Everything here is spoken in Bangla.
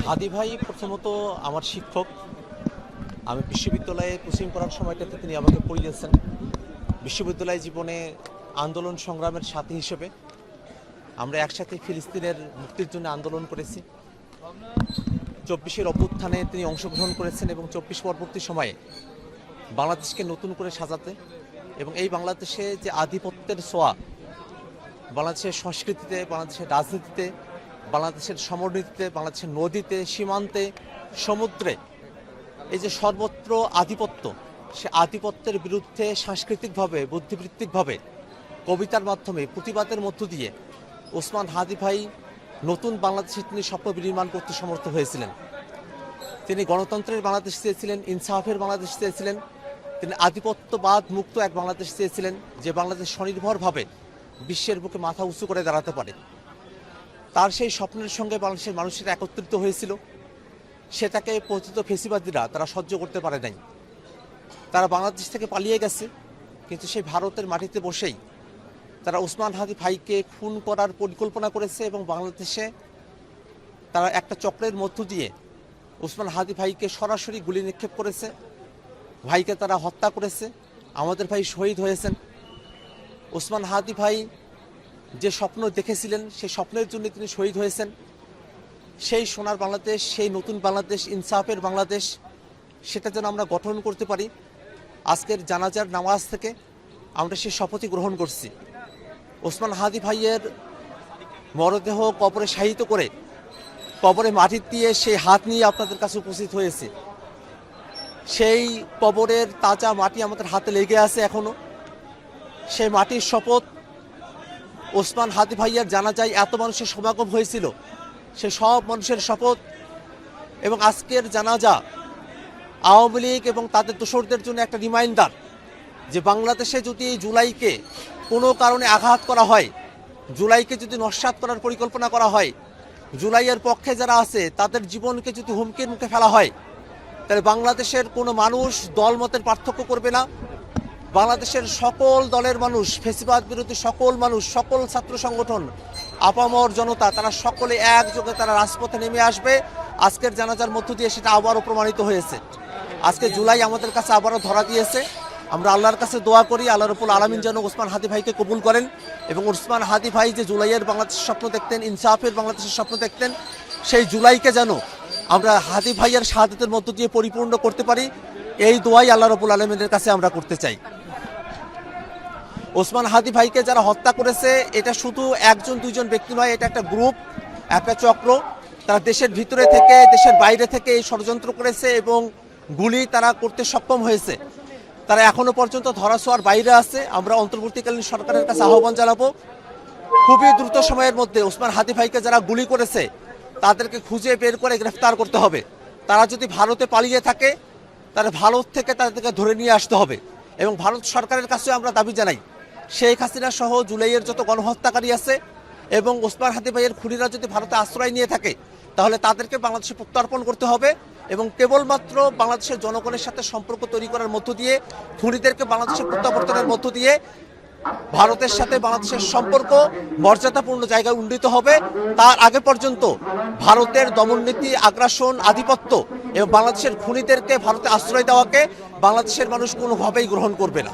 হাদি ভাই প্রথমত আমার শিক্ষক। আমি বিশ্ববিদ্যালয়ে কোচিং করার সময়টাতে তিনি আমাকে পড়িয়েছেন। বিশ্ববিদ্যালয় জীবনে আন্দোলন সংগ্রামের সাথী হিসেবে আমরা একসাথে ফিলিস্তিনের মুক্তির জন্য আন্দোলন করেছি। 24-এর অভ্যুত্থানে তিনি অংশগ্রহণ করেছেন এবং 24 পরবর্তী সময়ে বাংলাদেশকে নতুন করে সাজাতে এবং এই বাংলাদেশে যে আধিপত্যের ছোঁয়া বাংলাদেশের সংস্কৃতিতে, বাংলাদেশের রাজনীতিতে, বাংলাদেশের সমরনীতিতে, বাংলাদেশের নদীতে, সীমান্তে, সমুদ্রে এই যে সর্বত্র আধিপত্য, সে আধিপত্যের বিরুদ্ধে সাংস্কৃতিকভাবে, বুদ্ধিবৃত্তিকভাবে, কবিতার মাধ্যমে, প্রতিবাদের মধ্য দিয়ে ওসমান হাদি ভাই নতুন বাংলাদেশে তিনি স্বপ্ন বিনির্মাণ করতে সমর্থ হয়েছিলেন। তিনি গণতন্ত্রের বাংলাদেশ চেয়েছিলেন, ইনসাফের বাংলাদেশ চেয়েছিলেন, তিনি আধিপত্যবাদ মুক্ত এক বাংলাদেশ চেয়েছিলেন, যে বাংলাদেশ স্বনির্ভরভাবে বিশ্বের বুকে মাথা উঁচু করে দাঁড়াতে পারে। তার সেই স্বপ্নের সঙ্গে বাংলাদেশের মানুষেরা একত্রিত হয়েছিল। সেটাকে পতিত ফেসিবাদীরা তারা সহ্য করতে পারে নাই। তারা বাংলাদেশ থেকে পালিয়ে গেছে, কিন্তু সেই ভারতের মাটিতে বসেই তারা ওসমান হাদি ভাইকে খুন করার পরিকল্পনা করেছে এবং বাংলাদেশে তারা একটা চক্রের মধ্য দিয়ে ওসমান হাদি ভাইকে সরাসরি গুলি নিক্ষেপ করেছে। ভাইকে তারা হত্যা করেছে। আমাদের ভাই শহীদ হয়েছেন। ওসমান হাদি ভাই যে স্বপ্ন দেখেছিলেন, সেই স্বপ্নের জন্য তিনি শহীদ হয়েছেন। সেই সোনার বাংলাদেশ, সেই নতুন বাংলাদেশ, ইনসাফের বাংলাদেশ, সেটা যেন আমরা গঠন করতে পারি। আজকের জানাজার নামাজ থেকে আমরা সেই শপথই গ্রহণ করছি। ওসমান হাদি ভাইয়ের মরদেহ কবরে শায়িত করে কবরে মাটি দিয়ে সেই হাত নিয়ে আপনাদের কাছে উপস্থিত হয়েছে। সেই কবরের তাজা মাটি আমাদের হাতে লেগে আছে এখনো। সেই মাটির শপথ, ওসমান হাদি ভাইয়ের জানাজায় এত মানুষের সমাগম হয়েছিল, সে সব মানুষের শপথ। এবং আজকের জানাজা আওয়ামী লীগ এবং তাদের দোসরদের জন্য একটা রিমাইন্ডার যে বাংলাদেশে যদি এই জুলাইকে কোনো কারণে আঘাত করা হয়, জুলাইকে যদি নস্যাৎ করার পরিকল্পনা করা হয়, জুলাইয়ের পক্ষে যারা আছে তাদের জীবনকে যদি হুমকির মুখে ফেলা হয়, তাহলে বাংলাদেশের কোনো মানুষ দলমতের পার্থক্য করবে না। বাংলাদেশের সকল দলের মানুষ, ফেসিবাদ বিরোধী সকল মানুষ, সকল ছাত্র সংগঠন, আপামর জনতা, তারা সকলে একযোগে তারা রাজপথে নেমে আসবে। আজকের জানাজার মধ্য দিয়ে সেটা আবারও প্রমাণিত হয়েছে। আজকে জুলাই আমাদের কাছে আবারও ধরা দিয়েছে। আমরা আল্লাহর কাছে দোয়া করি, আল্লাহ রাব্বুল আলামিন যেন ওসমান হাদি ভাইকে কবুল করেন এবং ওসমান হাদি ভাই যে জুলাইয়ের বাংলাদেশের স্বপ্ন দেখতেন, ইনসাফের বাংলাদেশের স্বপ্ন দেখতেন, সেই জুলাইকে যেন আমরা হাদি ভাইয়ের শাহাদাতের মধ্য দিয়ে পরিপূর্ণ করতে পারি, এই দোয়াই আল্লাহ রাব্বুল আলামিনের কাছে আমরা করতে চাই। ওসমান হাদি ভাইকে যারা হত্যা করেছে, এটা শুধু একজন দুইজন ব্যক্তি নয়, এটা একটা গ্রুপ, একটা চক্র। তারা দেশের ভিতরে থেকে, দেশের বাইরে থেকে এই ষড়যন্ত্র করেছে এবং গুলি তারা করতে সক্ষম হয়েছে। তারা এখনো পর্যন্ত ধরাছোঁয়ার বাইরে আছে। আমরা অন্তর্বর্তীকালীন সরকারের কাছে আহ্বান জানাবো, খুবই দ্রুত সময়ের মধ্যে ওসমান হাদি ভাইকে যারা গুলি করেছে তাদেরকে খুঁজে বের করে গ্রেফতার করতে হবে। তারা যদি ভারতে পালিয়ে থাকে, তারা ভারত থেকে তাদেরকে ধরে নিয়ে আসতে হবে। এবং ভারত সরকারের কাছেও আমরা দাবি জানাই, শেখ হাসিনা সহ জুলাইয়ের যত গণহত্যাকারী আছে এবং ওসমান হাদি ভাইয়ের খুনিরা যদি ভারতে আশ্রয় নিয়ে থাকে, তাহলে তাদেরকে বাংলাদেশে প্রত্যর্পণ করতে হবে এবং কেবলমাত্র বাংলাদেশের জনগণের সাথে সম্পর্ক তৈরি করার মধ্য দিয়ে, খুনিদেরকে বাংলাদেশে প্রত্যাবর্তনের মধ্য দিয়ে ভারতের সাথে বাংলাদেশের সম্পর্ক মর্যাদাপূর্ণ জায়গায় উন্নীত হবে। তার আগে পর্যন্ত ভারতের দমননীতি, আগ্রাসন, আধিপত্য এবং বাংলাদেশের খুনিদেরকে ভারতে আশ্রয় দেওয়াকে বাংলাদেশের মানুষ কোনোভাবেই গ্রহণ করবে না।